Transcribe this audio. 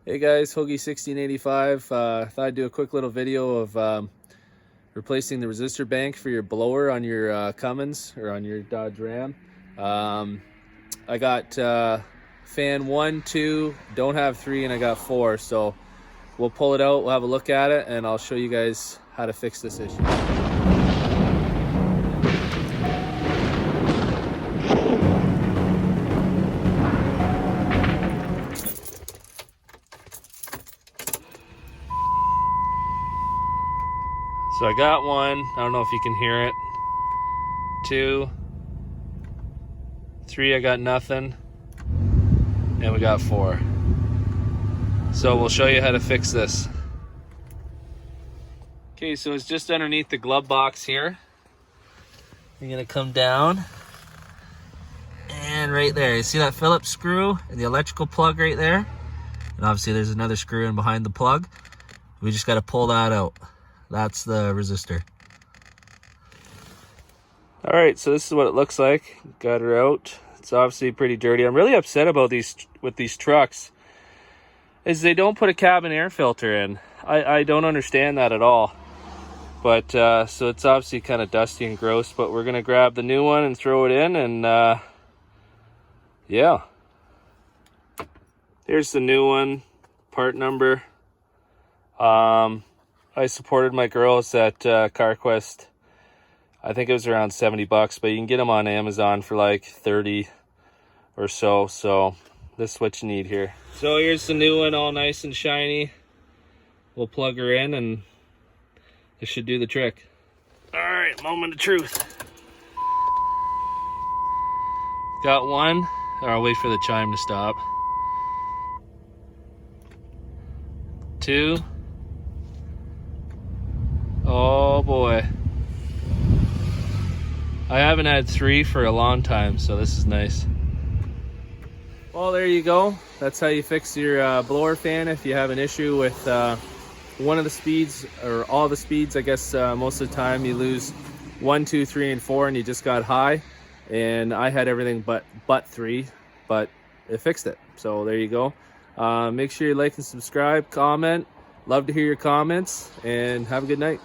Hey guys, Hoagie1685. Thought I'd do a quick little video of replacing the resistor bank for your blower on your Cummins or on your Dodge Ram. I got fan 1, 2, don't have 3, and I got 4. So we'll pull it out, we'll have a look at it, and I'll show you guys how to fix this issue. So I got 1, I don't know if you can hear it. 2, 3, I got nothing. And we got 4. So we'll show you how to fix this. Okay, so it's just underneath the glove box here. You're gonna come down. And right there, you see that Phillips screw and the electrical plug right there? And obviously there's another screw in behind the plug. We just gotta pull that out. That's the resistor. All right, so this is what it looks like. Got her out. It's obviously pretty dirty. I'm really upset about these trucks, is they don't put a cabin air filter in. I don't understand that at all. But so it's obviously kind of dusty and gross, but we're gonna grab the new one and throw it in, and yeah. Here's the new one, part number. I supported my girls at CarQuest. I think it was around 70 bucks, but you can get them on Amazon for like 30 or so. So this is what you need here. So here's the new one, all nice and shiny. We'll plug her in and this should do the trick. All right, moment of truth. Got 1, or I'll wait for the chime to stop. 2. Oh boy. I haven't had 3 for a long time, so this is nice. Well, there you go. That's how you fix your blower fan if you have an issue with one of the speeds or all the speeds. I guess most of the time you lose 1, 2, 3, and 4, and you just got high. And I had everything but 3, but it fixed it. So there you go. Make sure you like and subscribe, comment. Love to hear your comments, and have a good night.